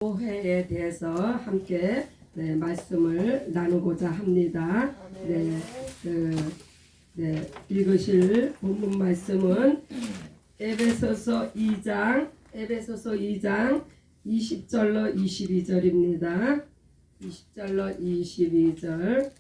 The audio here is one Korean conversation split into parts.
교회에 대해서 함께 말씀을 나누고자 합니다. 읽으실 본문 말씀은 에베소서 2장 20절로 22절입니다. 20절로 22절.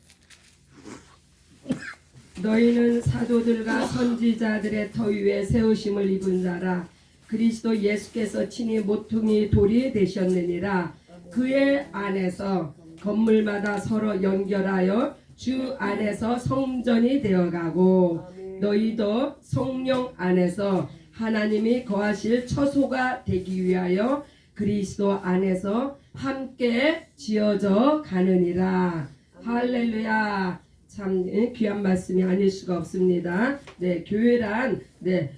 너희는 사도들과 선지자들의 터 위에 세우심을 입은 자라. 그리스도 예수께서 친히 모퉁이 돌이 되셨느니라. 그의 안에서 건물마다 서로 연결하여 주 안에서 성전이 되어가고 너희도 성령 안에서 하나님이 거하실 처소가 되기 위하여 그리스도 안에서 함께 지어져 가느니라. 할렐루야. 참 귀한 말씀이 아닐 수가 없습니다. 교회란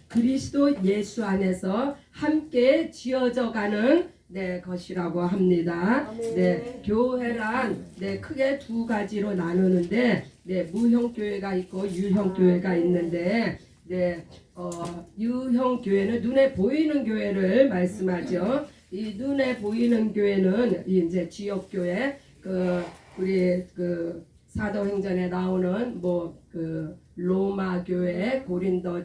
그리스도 예수 안에서 함께 지어져 가는 것이라고 합니다. 교회란 크게 두 가지로 나누는데 무형 교회가 있고 유형 교회가 있는데 유형 교회는 눈에 보이는 교회를 말씀하죠. 이 눈에 보이는 교회는 이제 지역 교회, 우리 사도행전에 나오는 로마 교회, 고린도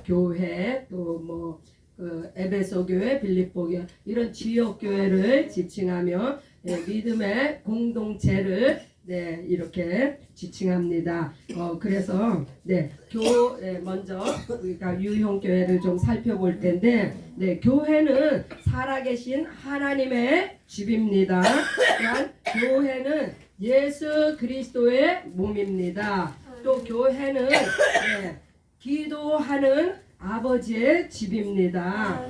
교회, 또 에베소 교회, 빌립보 교회 이런 지역 교회를 지칭하며 믿음의 공동체를 이렇게 지칭합니다. 그래서 먼저 우리가 유형 교회를 좀 살펴볼 텐데 교회는 살아계신 하나님의 집입니다. 또한 교회는 예수 그리스도의 몸입니다. 또 교회는 기도하는 아버지의 집입니다.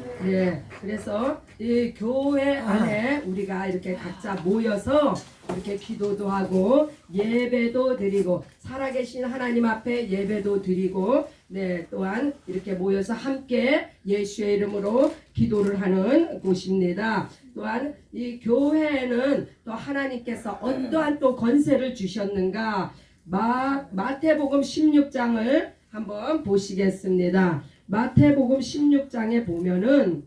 그래서 이 교회 안에 우리가 이렇게 각자 모여서 이렇게 기도도 하고 예배도 드리고 살아계신 하나님 앞에 예배도 드리고 또한 이렇게 모여서 함께 예수의 이름으로 기도를 하는 곳입니다. 또한 이 교회에는 또 하나님께서 어떠한 또 권세를 주셨는가 마태복음 16장을 한번 보시겠습니다. 마태복음 16장에 보면은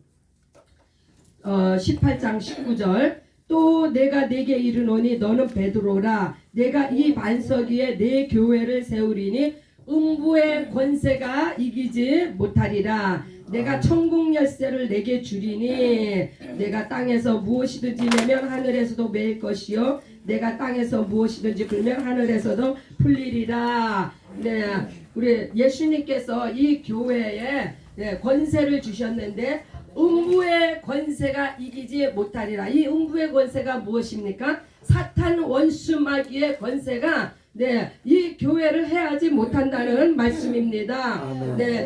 18장 19절 또 내가 네게 이르노니 너는 베드로라 내가 이 반석 위에 내 교회를 세우리니 음부의 권세가 이기지 못하리라. 내가 천국 열쇠를 내게 주리니 내가 땅에서 무엇이든지 매면 하늘에서도 매일 것이요 내가 땅에서 무엇이든지 풀면 하늘에서도 풀리리라. 우리 예수님께서 이 교회에 권세를 주셨는데 음부의 권세가 이기지 못하리라. 이 음부의 권세가 무엇입니까? 사탄 원수 마귀의 권세가 이 교회를 해하지 못한다는 말씀입니다.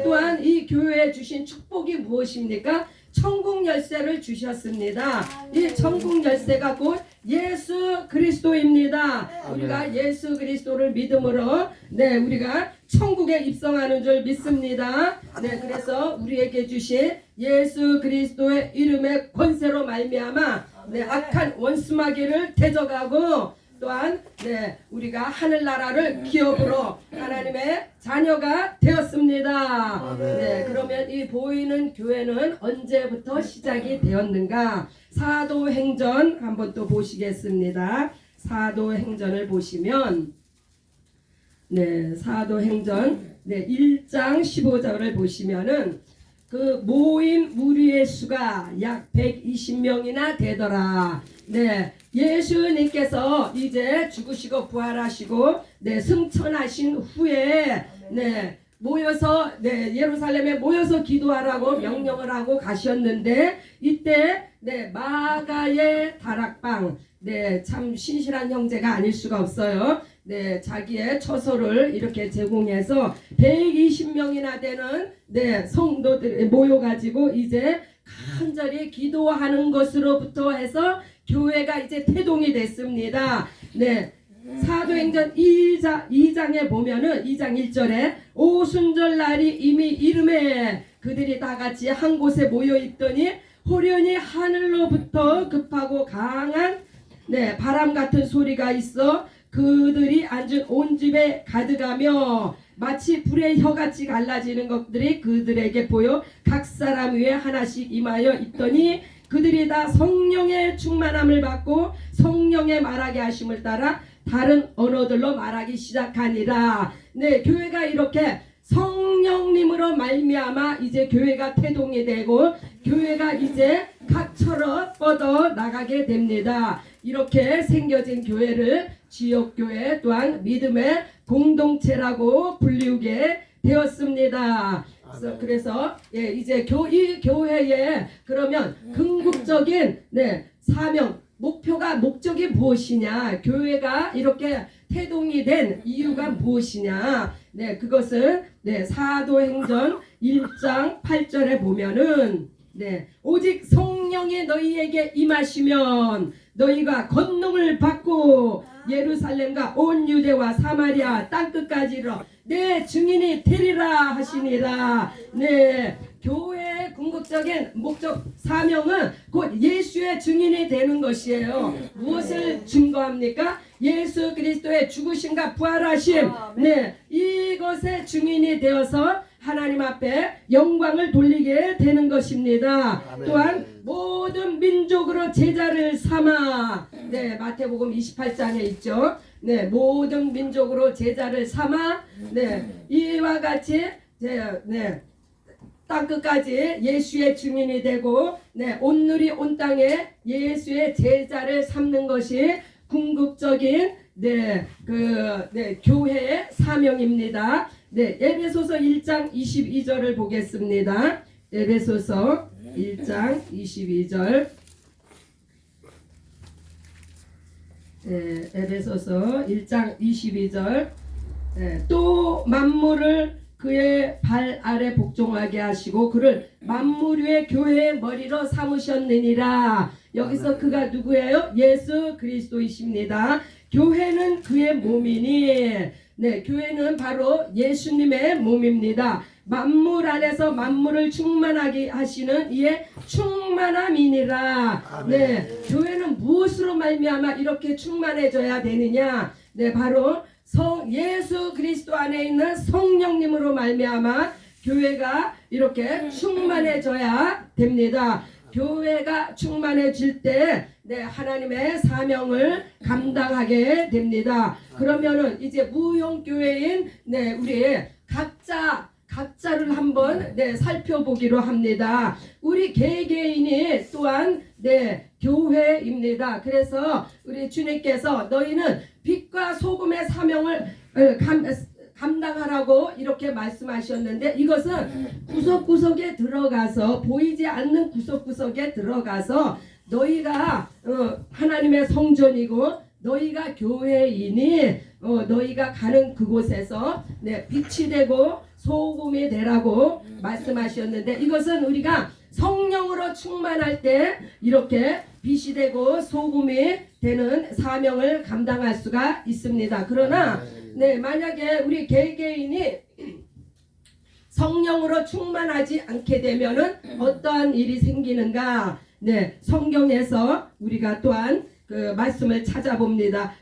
또한 이 교회에 주신 축복이 무엇입니까? 천국 열쇠를 주셨습니다. 이 천국 열쇠가 곧 예수 그리스도입니다. 우리가 예수 그리스도를 믿음으로 우리가 천국에 입성하는 줄 믿습니다. 그래서 우리에게 주신 예수 그리스도의 이름의 권세로 말미암아 악한 원수마귀를 대적하고 또한 우리가 하늘나라를 기업으로 하나님의 자녀가 되었습니다. 그러면 이 보이는 교회는 언제부터 시작이 되었는가? 사도행전 한번 또 보시겠습니다. 사도행전을 보시면 사도행전 1장 15절을 보시면은 그 모인 무리의 수가 약 120명이나 되더라. 예수님께서 이제 죽으시고 부활하시고 승천하신 후에 모여서 예루살렘에 모여서 기도하라고 명령을 하고 가셨는데 이때 마가의 다락방 참 신실한 형제가 아닐 수가 없어요. 자기의 처소를 이렇게 제공해서 120명이나 되는 성도들이 모여가지고 이제 간절히 기도하는 것으로부터 해서 교회가 이제 태동이 됐습니다. 사도행전 2장에 보면은 2장 1절에 오순절 날이 이미 이름에 그들이 다 같이 한 곳에 모여 있더니 호련히 하늘로부터 급하고 강한 바람 같은 소리가 있어 그들이 앉은 온 집에 가득하며 마치 불의 혀같이 갈라지는 것들이 그들에게 보여 각 사람 위에 하나씩 임하여 있더니 그들이 다 성령의 충만함을 받고 성령의 말하게 하심을 따라 다른 언어들로 말하기 시작하니라. 네, 교회가 이렇게 성령님으로 말미암아 이제 교회가 태동이 되고 교회가 이제 각처로 뻗어 나가게 됩니다. 이렇게 생겨진 교회를 지역교회 또한 믿음의 공동체라고 불리우게 되었습니다. 그래서 이제 이 교회에 그러면 궁극적인 사명 목적이 무엇이냐, 교회가 이렇게 태동이 된 이유가 무엇이냐, 그것은 사도행전 1장 8절에 보면은 오직 성령이 너희에게 임하시면 너희가 권능을 받고 예루살렘과 온 유대와 사마리아 땅끝까지 이르러 내 증인이 되리라 하시니라. 교회의 궁극적인 목적 사명은 곧 예수의 증인이 되는 것이에요. 무엇을 증거합니까? 예수 그리스도의 죽으심과 부활하심. 이것의 증인이 되어서 하나님 앞에 영광을 돌리게 되는 것입니다. 아멘. 또한 모든 민족으로 제자를 삼아, 마태복음 28장에 있죠. 모든 민족으로 제자를 삼아, 이와 같이 땅끝까지 예수의 증인이 되고 온누리 온 땅에 예수의 제자를 삼는 것이 궁극적인 교회의 사명입니다. 에베소서 1장 22절을 보겠습니다. 에베소서 1장 22절. 에베소서 1장 22절. 또 만물을 그의 발 아래 복종하게 하시고 그를 만물 위의 교회의 머리로 삼으셨느니라. 여기서 그가 누구예요? 예수 그리스도이십니다. 교회는 그의 몸이니, 교회는 바로 예수님의 몸입니다. 만물 안에서 만물을 충만하게 하시는 이의 충만함이니라. 교회는 무엇으로 말미암아 이렇게 충만해져야 되느냐? 바로 예수 그리스도 안에 있는 성령님으로 말미암아 교회가 이렇게 충만해져야 됩니다. 교회가 충만해질 때 하나님의 사명을 감당하게 됩니다. 그러면은 이제 무형교회인 우리 각자를 한번 살펴보기로 합니다. 우리 개개인이 또한 교회입니다. 그래서 우리 주님께서 너희는 빛과 소금의 사명을 감당하라고 이렇게 말씀하셨는데, 이것은 구석구석에 들어가서, 보이지 않는 구석구석에 들어가서 너희가 하나님의 성전이고 너희가 교회이니 너희가 가는 그곳에서 빛이 되고 소금이 되라고 말씀하셨는데, 이것은 우리가 성령으로 충만할 때 이렇게 빛이 되고 소금이 되는 사명을 감당할 수가 있습니다. 그러나 만약에 우리 개개인이 성령으로 충만하지 않게 되면은 어떠한 일이 생기는가? 성경에서 우리가 또한 그 말씀을 찾아봅니다.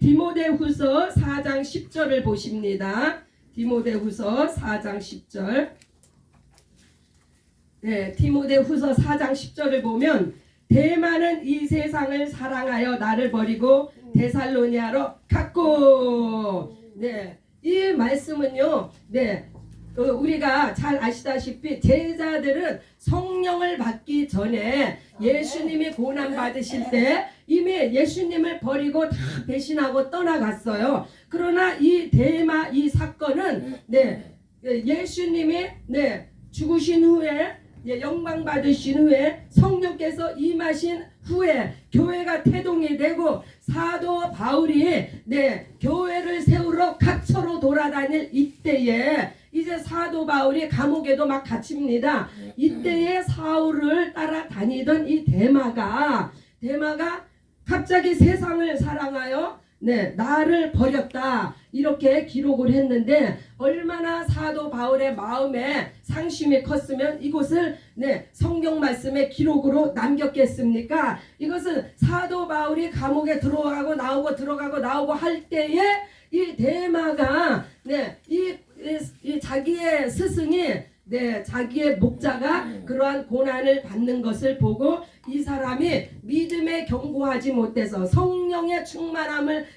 디모데후서 4장 10절을 보십니다. 디모데후서 4장 10절. 디모데후서 4장 10절을 보면 대만은 이 세상을 사랑하여 나를 버리고 데살로니아로 갔고, 이 말씀은요, 우리가 잘 아시다시피 제자들은 성령을 받기 전에 예수님이 고난 받으실 때 이미 예수님을 버리고 다 배신하고 떠나갔어요. 그러나 이 대마 이 사건은 예수님이 죽으신 후에 영광 받으신 후에 성령께서 임하신 후에 교회가 태동이 되고 사도 바울이 교회를 세우러 각처로 돌아다닐 이때에 이제 사도 바울이 감옥에도 막 갇힙니다. 이때에 사울을 따라다니던 이 대마가 갑자기 세상을 사랑하여 나를 버렸다 이렇게 기록을 했는데, 얼마나 사도 바울의 마음에 상심이 컸으면 이곳을 성경 말씀의 기록으로 남겼겠습니까? 이것은 사도 바울이 감옥에 들어가고 나오고 들어가고 나오고 할 때에 이 대마가 이 자기의 스승이 네, 자기의 목자가 그러한 고난을 받는 것을 보고 이 사람이 믿음에 견고하지 못해서 성령의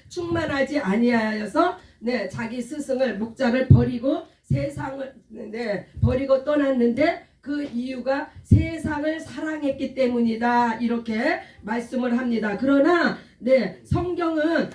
충만하지 아니하여서 네, 자기 스승을 목자를 버리고 세상을 네, 버리고 떠났는데 그 이유가 세상을 사랑했기 때문이다. 이렇게 말씀을 합니다. 그러나 네, 성경은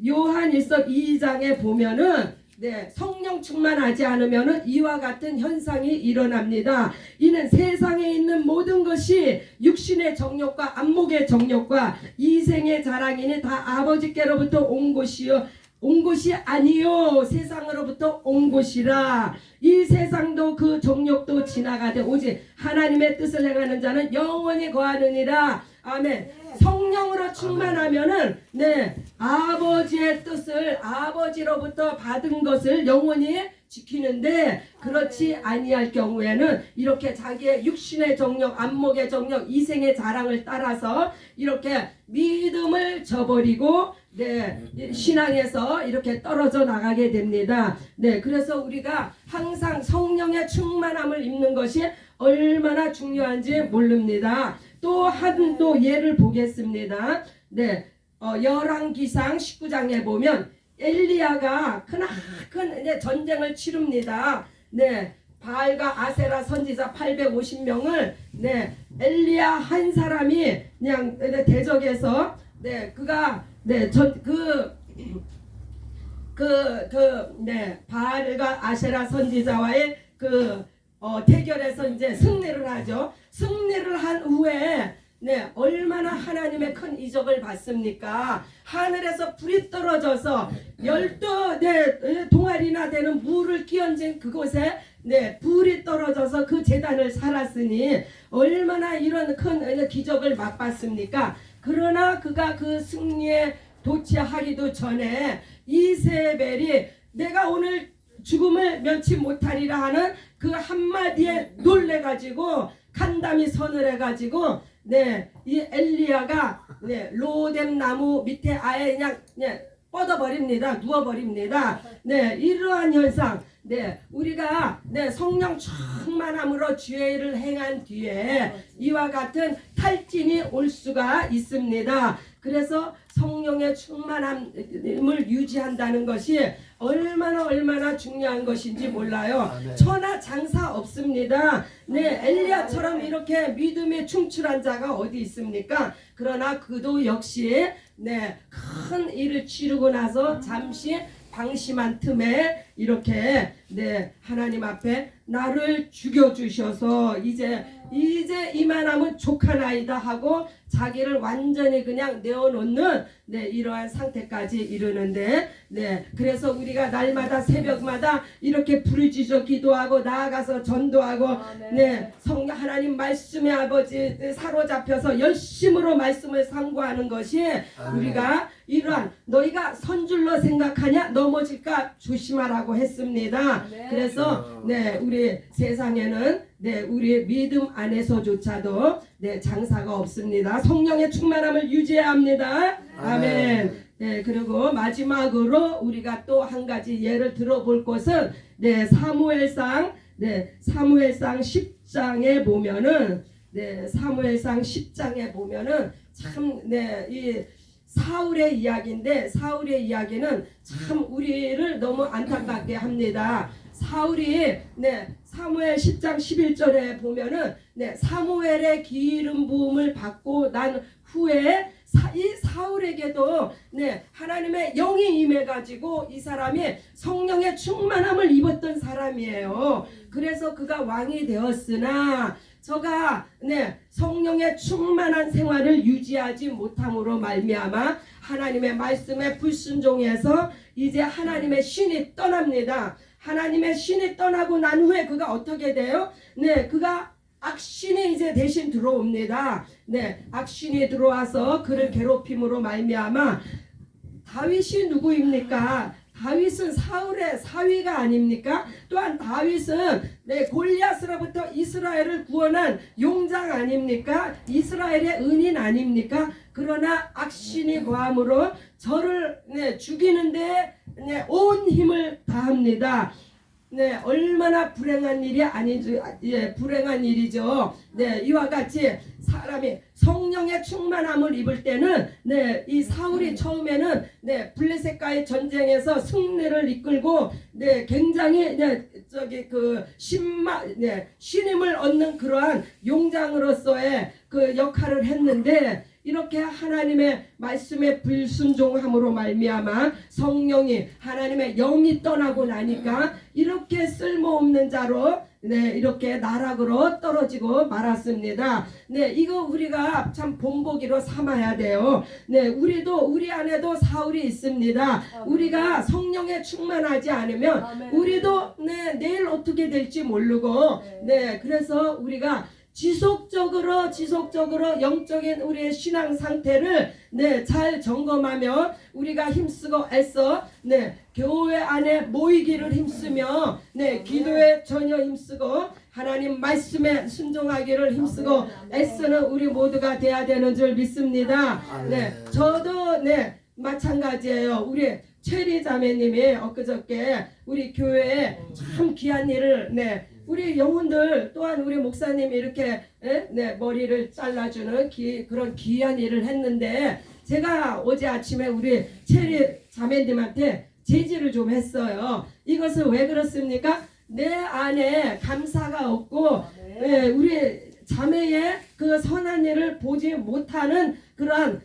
요한일서 2장에 보면은 네, 성령 충만하지 않으면은 이와 같은 현상이 일어납니다. 이는 세상에 있는 모든 것이 육신의 정욕과 안목의 정욕과 이생의 자랑이니 다 아버지께로부터 온 것이 아니요 세상으로부터 온 것이라. 이 세상도 그 정욕도 지나가되 오직 하나님의 뜻을 행하는 자는 영원히 거하느니라. 아멘. 성령으로 충만하면은 네, 아버지의 뜻을 아버지로부터 받은 것을 영원히 지키는데 그렇지 아니할 경우에는 이렇게 자기의 육신의 정욕, 안목의 정욕, 이생의 자랑을 따라서 이렇게 믿음을 저버리고 네, 신앙에서 이렇게 떨어져 나가게 됩니다. 네, 그래서 우리가 항상 성령의 충만함을 입는 것이 얼마나 중요한지 모릅니다. 또 예를 보겠습니다. 네, 열왕기상 19장에 보면 엘리야가 큰 전쟁을 치릅니다. 네, 바알과 아세라 선지자 850명을 네, 엘리야 한 사람이 그냥 대적해서 네, 그가 네, 바알과 아세라 선지자와의 대결에서 이제 승리를 하죠. 승리를 한 후에 네, 얼마나 하나님의 큰 이적을 받습니까? 하늘에서 불이 떨어져서 12 동아리나 되는 물을 끼얹은 그곳에 네, 불이 떨어져서 그 제단을 살았으니 얼마나 이런 큰 기적을 맛봤습니까? 그러나 그가 그 승리에 도취하기도 전에 이세벨이 내가 오늘 죽음을 면치 못하리라 하는 그 한마디에 놀래가지고 간담이 선을 해가지고 네, 이 엘리야가 네, 로뎀 나무 밑에 아예 그냥 뻗어버립니다. 누워버립니다. 네, 이러한 현상. 네, 우리가 네, 성령 충만함으로 죄를 행한 뒤에 이와 같은 탈진이 올 수가 있습니다. 그래서 성령의 충만함을 유지한다는 것이 얼마나 중요한 것인지 몰라요. 천하 장사 없습니다. 네, 엘리야처럼 이렇게 믿음에 충출한 자가 어디 있습니까? 그러나 그도 역시 네, 큰 일을 치르고 나서 잠시 방심한 틈에 이렇게 네, 하나님 앞에 나를 죽여주셔서 이제 이만하면 족하나이다 하고 자기를 완전히 그냥 내어놓는 네, 이러한 상태까지 이르는데 네, 그래서 우리가 날마다 새벽마다 이렇게 부르짖어 기도하고 나아가서 전도하고 네, 하나님 말씀의 아버지 사로잡혀서 열심으로 말씀을 상고하는 것이 우리가 이러한 너희가 선줄로 생각하냐 넘어질까 조심하라고 했습니다. 그래서 네, 우리 세상에는 네, 우리의 믿음 안에서조차도 네, 장사가 없습니다. 성령의 충만함을 유지해야 합니다. 아멘. 네, 그리고 마지막으로 우리가 또 한 가지 예를 들어볼 것은 네, 사무엘상 10장에 보면은 네, 사무엘상 10장에 보면은 참 네, 이 사울의 이야기인데 사울의 이야기는 참 우리를 너무 안타깝게 합니다. 사울이 네, 사무엘 10장 11절에 보면은 네, 사무엘의 기름 부음을 받고 난 후에 이 사울에게도 네, 하나님의 영이 임해가지고 이 사람이 성령의 충만함을 입었던 사람이에요. 그래서 그가 왕이 되었으나 저가 네, 성령의 충만한 생활을 유지하지 못함으로 말미암아 하나님의 말씀에 불순종해서 이제 하나님의 신이 떠납니다. 하나님의 신이 떠나고 난 후에 그가 어떻게 돼요? 네, 그가 악신이 이제 대신 들어옵니다. 네, 악신이 들어와서 그를 괴롭힘으로 말미암아 다윗이 누구입니까? 다윗은 사울의 사위가 아닙니까? 또한 다윗은 네, 골리앗으로부터 이스라엘을 구원한 용장 아닙니까? 이스라엘의 은인 아닙니까? 그러나 악신이 거함으로 저를 네, 죽이는데 네, 온 힘을 다합니다. 네, 얼마나 불행한 일이 아니죠. 예, 불행한 일이죠. 네, 이와 같이 사람이 성령의 충만함을 입을 때는 네, 이 사울이 처음에는 네, 블레셋과의 전쟁에서 승리를 이끌고 네, 굉장히 네, 신임을 얻는 그러한 용장으로서의 그 역할을 했는데 이렇게 하나님의 말씀에 불순종함으로 말미암아 성령이 하나님의 영이 떠나고 나니까 이렇게 쓸모없는 자로 네 이렇게 나락으로 떨어지고 말았습니다. 네 이거 우리가 참 본보기로 삼아야 돼요. 네 우리도 우리 안에도 사울이 있습니다. 우리가 성령에 충만하지 않으면 우리도 네 내일 어떻게 될지 모르고 네 그래서 우리가 지속적으로 영적인 우리의 신앙 상태를 네, 잘 점검하며 우리가 힘쓰고 애써 네, 교회 안에 모이기를 힘쓰며 네, 기도에 전혀 힘쓰고 하나님 말씀에 순종하기를 힘쓰고 애쓰는 우리 모두가 돼야 되는 줄 믿습니다. 네, 저도 네, 마찬가지예요. 우리 체리 자매님이 엊그저께 우리 교회에 참 귀한 일을 네, 우리 영혼들 또한 우리 목사님이 이렇게 네, 머리를 잘라주는 그런 귀한 일을 했는데 제가 어제 아침에 우리 체리 자매님한테 제지를 좀 했어요. 이것은 왜 그렇습니까? 내 안에 감사가 없고 네, 우리 자매의 그 선한 일을 보지 못하는 그러한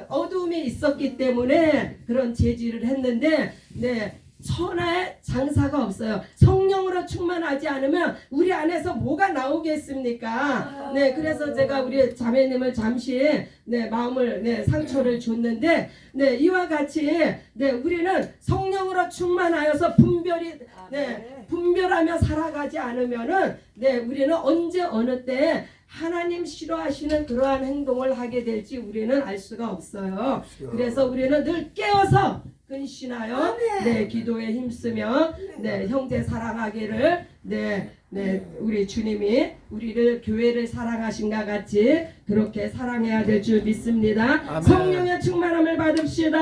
어두움이 있었기 때문에 그런 제지를 했는데 네. 천하에 장사가 없어요. 성령으로 충만하지 않으면 우리 안에서 뭐가 나오겠습니까? 네, 그래서 제가 우리 자매님을 잠시 네 마음을 네 상처를 줬는데 네 이와 같이 네 우리는 성령으로 충만하여서 분별하며 살아가지 않으면은 네 우리는 언제 어느 때 하나님 싫어하시는 그러한 행동을 하게 될지 우리는 알 수가 없어요. 그래서 우리는 늘 깨어서 근신하여 네 기도에 힘쓰며 네 형제 사랑하기를 네 우리 주님이 우리를 교회를 사랑하신가 같이 그렇게 사랑해야 될 줄 믿습니다. 아멘. 성령의 충만함을 받읍시다.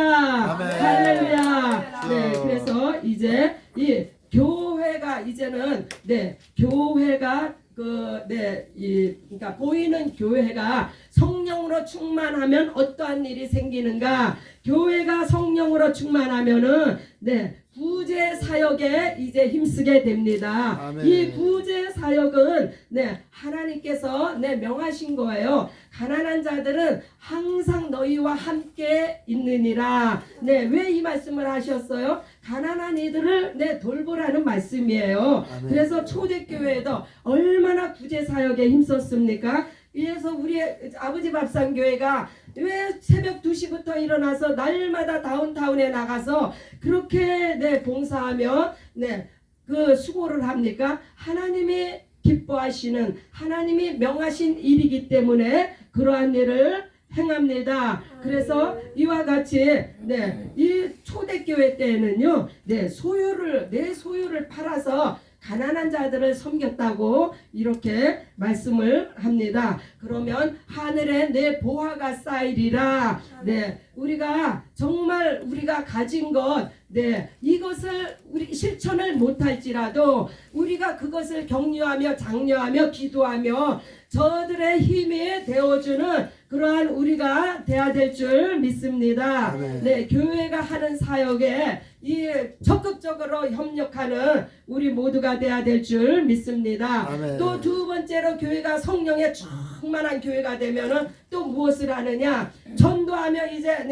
아멘. 할렐루야. 네 그래서 이제 이 교회가 이제는 네 교회가 그러니까 보이는 교회가 성령으로 충만하면 어떠한 일이 생기는가? 교회가 성령으로 충만하면은 네 구제 사역에 이제 힘쓰게 됩니다. 아멘. 이 구제 사역은 네 하나님께서 네 명하신 거예요. 가난한 자들은 항상 너희와 함께 있느니라. 네 왜 이 말씀을 하셨어요? 가난한 이들을 네 돌보라는 말씀이에요. 아멘. 그래서 초대교회에도 얼마나 구제 사역에 힘썼습니까? 그래서 우리 아버지 밥상교회가 왜 새벽 2시부터 일어나서 날마다 다운타운에 나가서 그렇게 네 봉사하며 네 그 수고를 합니까? 하나님이 기뻐하시는 하나님이 명하신 일이기 때문에 그러한 일을 행합니다. 그래서 이와 같이 네 이 초대교회 때에는요 내 소유를 팔아서 가난한 자들을 섬겼다고 이렇게 말씀을 합니다. 그러면 하늘에 내 보화가 쌓이리라. 네, 우리가 정말 우리가 가진 것, 네, 이것을 우리 실천을 못할지라도 우리가 그것을 격려하며 장려하며 기도하며 저들의 힘이 되어주는 그러한 우리가 돼야 될 줄 믿습니다. 아멘. 네, 교회가 하는 사역에 이 적극적으로 협력하는 우리 모두가 돼야 될 줄 믿습니다. 또 두 번째로 교회가 성령의 충만한 교회가 되면은 또 무엇을 하느냐? 전도하며 이제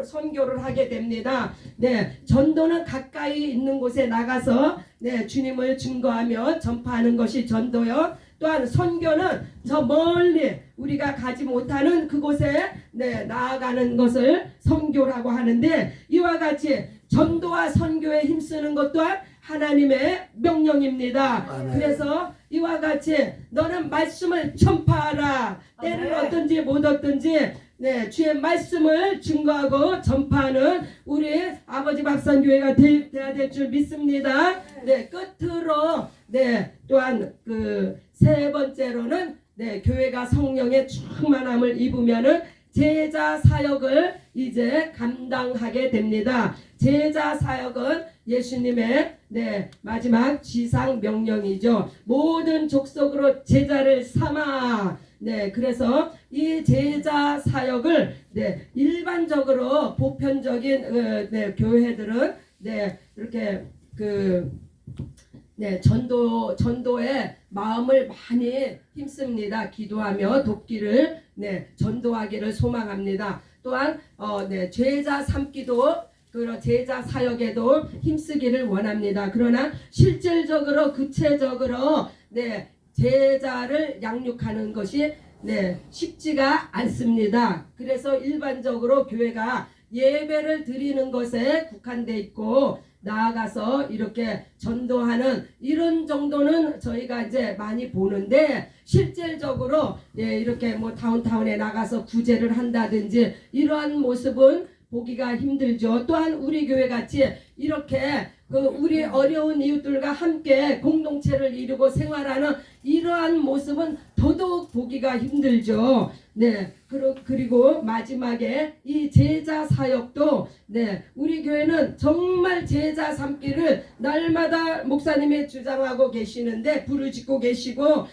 선교를 하게 됩니다. 네, 전도는 가까이 있는 곳에 나가서 네, 주님을 증거하며 전파하는 것이 전도요. 또한 선교는 저 멀리 우리가 가지 못하는 그곳에 네, 나아가는 것을 선교라고 하는데 이와 같이 전도와 선교에 힘쓰는 것 또한 하나님의 명령입니다. 아멘. 그래서 이와 같이 너는 말씀을 전파하라. 때는 어떤지 못 어떤지 네, 주의 말씀을 증거하고 전파하는 우리 아버지 밥상교회가 되어야 될 줄 믿습니다. 네, 끝으로 네, 또한 그 세 번째로는 네, 교회가 성령의 충만함을 입으면은 제자 사역을 이제 감당하게 됩니다. 제자 사역은 예수님의 마지막 지상 명령이죠. 모든 족속으로 제자를 삼아. 그래서 이 제자 사역을 일반적으로 보편적인 교회들은 이렇게 전도의 마음을 많이 힘씁니다. 기도하며 돕기를 전도하기를 소망합니다. 또한 제자 삼기도 그런 제자 사역에도 힘쓰기를 원합니다. 그러나 실질적으로 구체적으로 제자를 양육하는 것이 쉽지가 않습니다. 그래서 일반적으로 교회가 예배를 드리는 것에 국한돼 있고 나아가서 이렇게 전도하는 이런 정도는 저희가 이제 많이 보는데 실질적으로 이렇게 뭐 다운타운에 나가서 구제를 한다든지 이러한 모습은 보기가 힘들죠. 또한 우리 교회 같이 이렇게 우리 어려운 이웃들과 함께 공동체를 이루고 생활하는 이러한 모습은 더더욱 보기가 힘들죠. 그리고 마지막에 이 제자 사역도 우리 교회는 정말 제자 삼기를 날마다 목사님이 주장하고 계시는데 부르짖고 계시고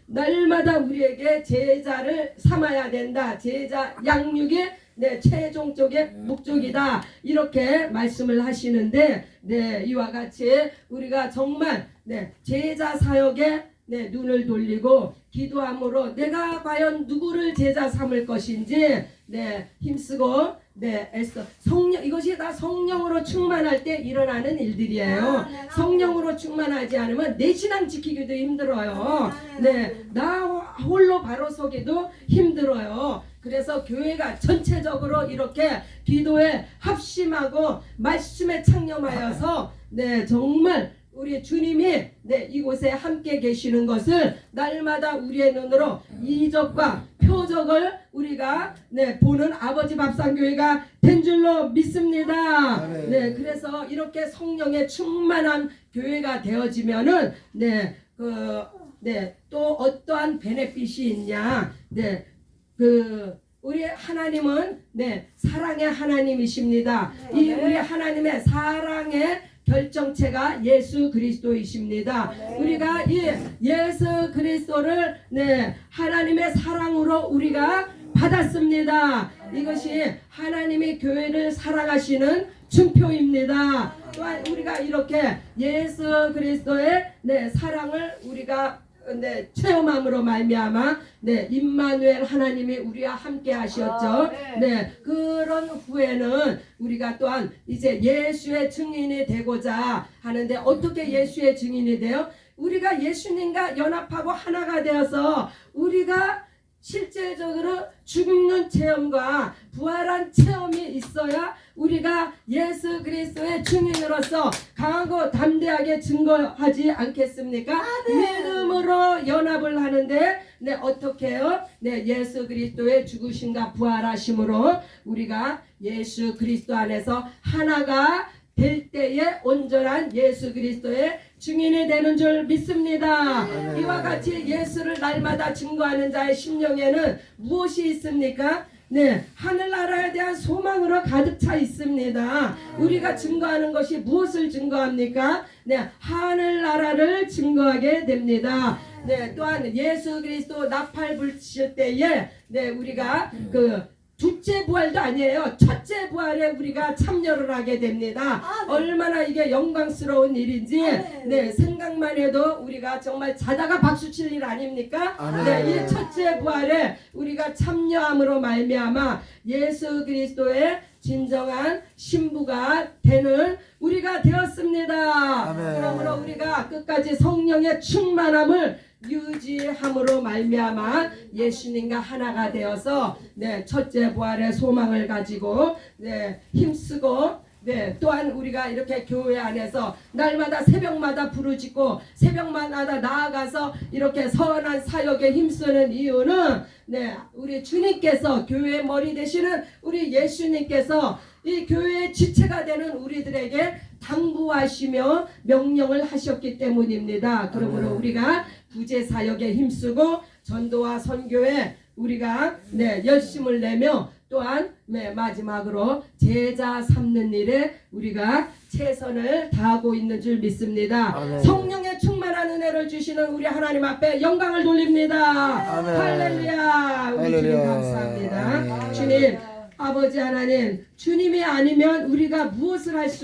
날마다 우리에게 제자를 삼아야 된다. 제자 양육이 최종적의 목적이다. 이렇게 말씀을 하시는데 이와 같이 우리가 정말 제자 사역에 눈을 돌리고 기도함으로 내가 과연 누구를 제자 삼을 것인지 힘쓰고 애써 이것이 다 성령으로 충만할 때 일어나는 일들이에요. 성령으로 충만하지 않으면 내 신앙 지키기도 힘들어요. 나 홀로 바로 서기도 힘들어요. 그래서 교회가 전체적으로 이렇게 기도에 합심하고 말씀에 창념하여서 정말 우리 주님이 이곳에 함께 계시는 것을 날마다 우리의 눈으로 이적과 표적을 우리가 보는 아버지 밥상교회가 된 줄로 믿습니다. 그래서 이렇게 성령의 충만한 교회가 되어지면은 또 어떠한 베네핏이 있냐? 우리 하나님은 사랑의 하나님이십니다. 이 우리 하나님의 사랑의 결정체가 예수 그리스도이십니다. 우리가 이 예수 그리스도를 하나님의 사랑으로 우리가 받았습니다. 이것이 하나님이 교회를 사랑하시는 증표입니다. 또한 우리가 이렇게 예수 그리스도의 사랑을 우리가 체험함으로 말미암아 임마누엘 하나님이 우리와 함께 하셨죠. 그런 후에는 우리가 또한 이제 예수의 증인이 되고자 하는데 어떻게 예수의 증인이 돼요? 우리가 예수님과 연합하고 하나가 되어서 우리가 실제적으로 죽는 체험과 부활한 체험이 있어야 우리가 예수 그리스도의 증인으로서 강하고 담대하게 증거하지 않겠습니까? 믿음으로 연합을 하는데 어떻게 해요? 예수 그리스도의 죽으심과 부활하심으로 우리가 예수 그리스도 안에서 하나가 될 때에 온전한 예수 그리스도의 증인이 되는 줄 믿습니다. 이와 같이 예수를 날마다 증거하는 자의 심령에는 무엇이 있습니까? 하늘나라에 대한 소망으로 가득 차 있습니다. 우리가 증거하는 것이 무엇을 증거합니까? 하늘나라를 증거하게 됩니다. 또한 예수 그리스도 나팔 불칠 때에 우리가 둘째 부활도 아니에요. 첫째 부활에 우리가 참여를 하게 됩니다. 얼마나 이게 영광스러운 일인지 생각만 해도 우리가 정말 자다가 박수칠 일 아닙니까? 이 첫째 부활에 우리가 참여함으로 말미암아 예수 그리스도의 진정한 신부가 되는 우리가 되었습니다. 그러므로 우리가 끝까지 성령의 충만함을 유지함으로 말미암아 예수님과 하나가 되어서 첫째 부활의 소망을 가지고 힘쓰고 또한 우리가 이렇게 교회 안에서 날마다 새벽마다 부르짖고 새벽마다 나아가서 이렇게 선한 사역에 힘쓰는 이유는 우리 주님께서 교회의 머리 되시는 우리 예수님께서 이 교회의 지체가 되는 우리들에게 당부하시며 명령을 하셨기 때문입니다. 그러므로 우리가 구제 사역에 힘쓰고 전도와 선교에 우리가 열심을 내며 또한 마지막으로 제자 삼는 일에 우리가 최선을 다하고 있는 줄 믿습니다. 아멘. 성령의 충만한 은혜를 주시는 우리 하나님 앞에 영광을 돌립니다. 아멘. 할렐루야. 우리 주님 할렐루야. 감사합니다. 아멘. 주님, 아버지 하나님, 주님이 아니면 우리가 무엇을 할 수